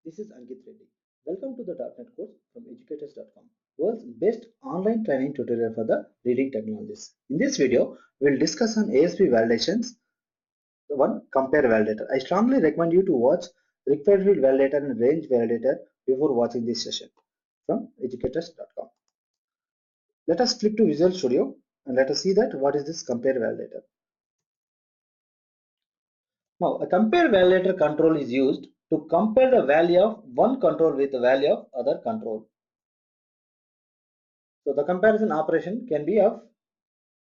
This is Ankit Reddy. Welcome to the .NET course from educators.com, world's best online training tutorial for the reading technologies. In this video, we will discuss on ASP validations, the one compare validator. I strongly recommend you to watch required field validator and range validator before watching this session from educators.com. Let us flip to Visual Studio and let us see that what is this compare validator. Now, a compare validator control is used to compare the value of one control with the value of other control. So the comparison operation can be of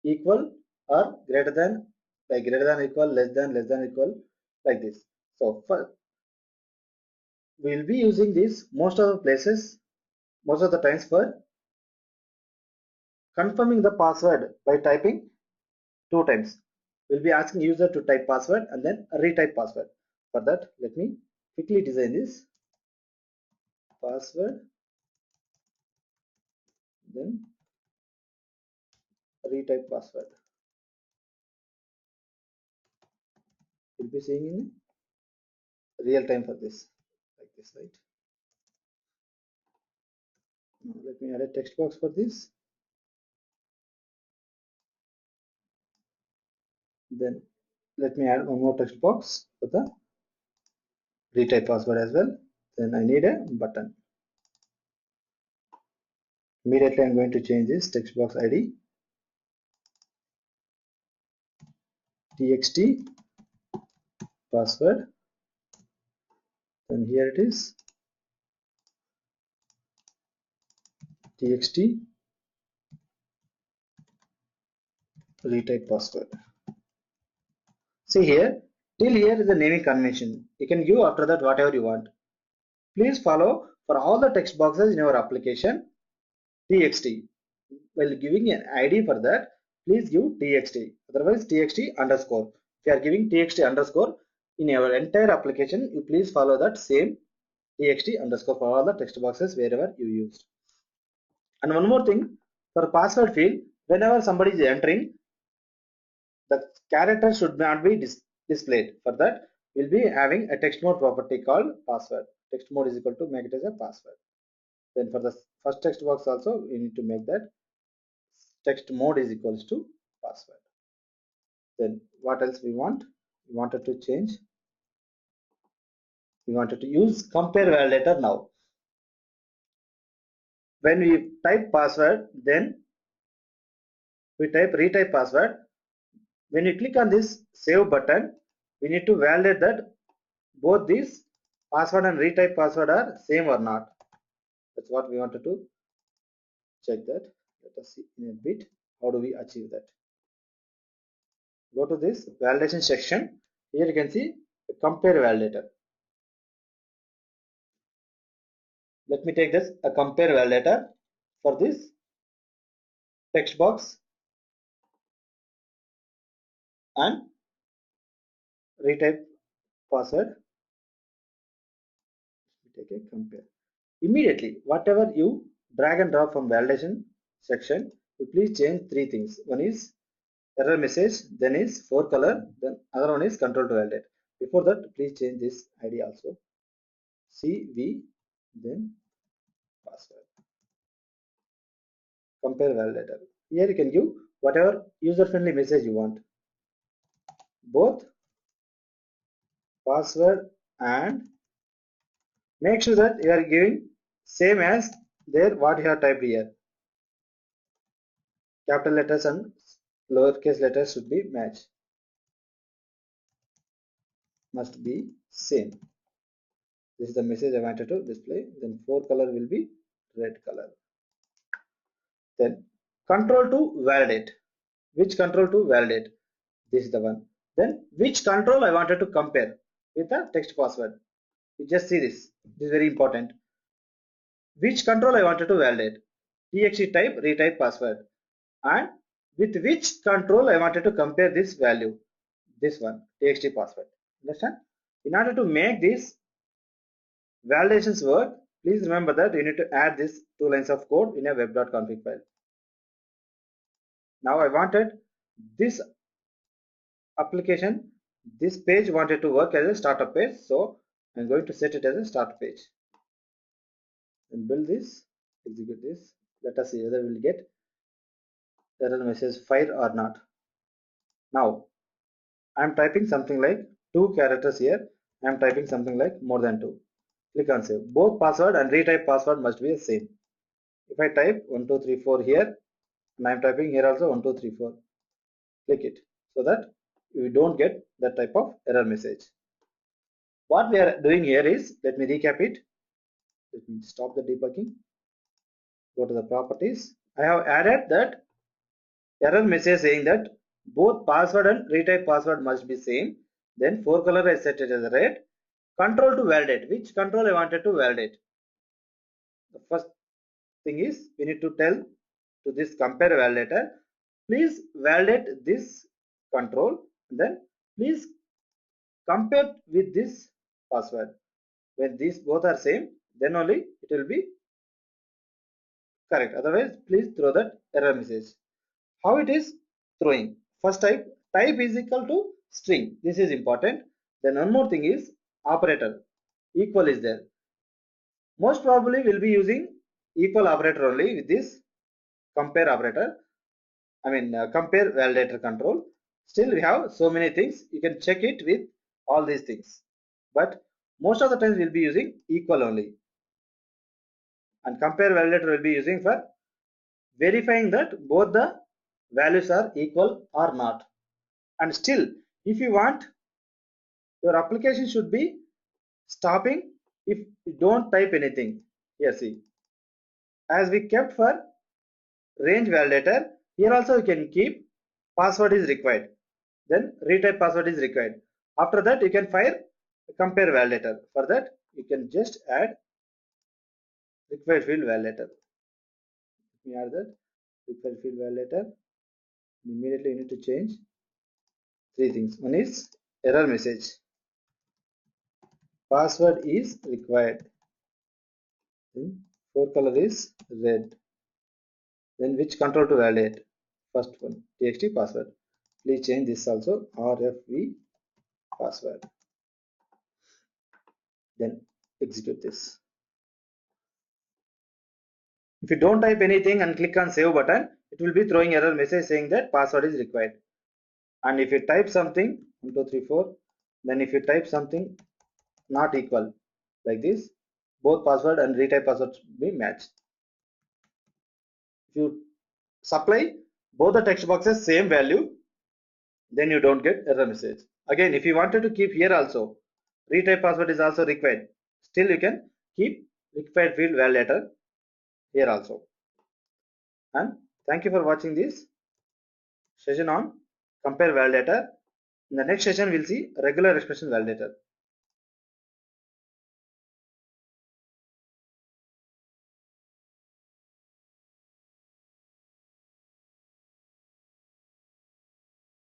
equal or greater than, like greater than equal, less than equal, like this. So we will be using this most of the places, most of the times for confirming the password by typing 2 times. We'll be asking user to type password and then retype password. For that, let me quickly design this password, then retype password. We'll be seeing in real time for this, like this, right? Now let me add a text box for this. Then let me add one more text box for the retype password as well. Then I need a button. Immediately I'm going to change this text box ID txt password. Then here it is txt retype password. See here, till here is the naming convention. You can give after that whatever you want. Please follow for all the text boxes in your application txt. While giving an ID for that, please give txt. Otherwise txt underscore. If you are giving txt underscore in your entire application, you please follow that same txt underscore for all the text boxes wherever you used. And one more thing, for password field, whenever somebody is entering, the character should not be displayed. For that, we'll be having a text mode property called password. Text mode is equal to make it as a password. Then for the first text box also, we need to make that text mode is equals to password. Then what else we want? We wanted to change. We wanted to use compare validator now. When we type password, then we type retype password. When you click on this save button, we need to validate that both these password and retype password are same or not. That's what we wanted to check that. Let us see in a bit how do we achieve that. Go to this validation section. Here you can see the compare validator. Let me take this a compare validator for this text box and retype password. Take a compare. Immediately, whatever you drag and drop from validation section, you please change 3 things. One is error message, then is for color, then other one is control to validate. Before that, please change this ID also. CV, then password. Compare validator. Here you can give whatever user-friendly message you want. Both password and make sure that you are giving same as there what you have typed here. Capital letters and lowercase letters should be matched. Must be same. This is the message I wanted to display. Then for color will be red color. Then control to validate. Which control to validate? This is the one. Then which control I wanted to compare with the text password. You just see this. This is very important. Which control I wanted to validate? txt type retype password. And with which control I wanted to compare this value? This one, txt password. Understand? In order to make this validations work, please remember that you need to add these 2 lines of code in a web.config file. Now I wanted this application, this page wanted to work as a startup page. So I'm going to set it as a start page and build this, execute this. Let us see whether we'll get error message fire or not. Now I'm typing something like 2 characters here. I'm typing something like more than 2. Click on save. Both password and retype password must be the same. If I type 1234 here and I'm typing here also 1234, click it so that you don't get that type of error message. What we are doing here is, let me recap it. Let me stop the debugging. Go to the properties. I have added that error message saying that both password and retype password must be same. Then forecolor I set it as red. Control to validate. Which control I wanted to validate? The first thing is we need to tell to this compare validator, please validate this control. Then please compare with this password. When these both are same, then only it will be correct. Otherwise, please throw that error message. How it is throwing? First type is equal to string. This is important. Then one more thing is operator. Equal is there. Most probably we'll be using equal operator only with this compare operator. Compare validator control. Still we have so many things. You can check it with all these things. But most of the times we'll be using equal only. And compare validator will be using for verifying that both the values are equal or not. And still, if you want, your application should be stopping if you don't type anything. Here see, as we kept for range validator, here also you can keep password is required, then retype password is required. After that you can fire compare validator. For that you can just add required field validator. Let me add that required field validator. Immediately you need to change 3 things. One is error message, password is required, then forecolor is red, then which control to validate? First one, txt password. Please change this also, rfv password. Then execute this. If you don't type anything and click on save button, it will be throwing error message saying that password is required. And if you type something 1234, then if you type something not equal like this, both password and retype password should be matched. If you supply both the text boxes same value, then you don't get error message. Again, if you wanted to keep here also retype password is also required, still you can keep required field validator here also. And thank you for watching this session on compare validator. In the next session we'll see regular expression validator.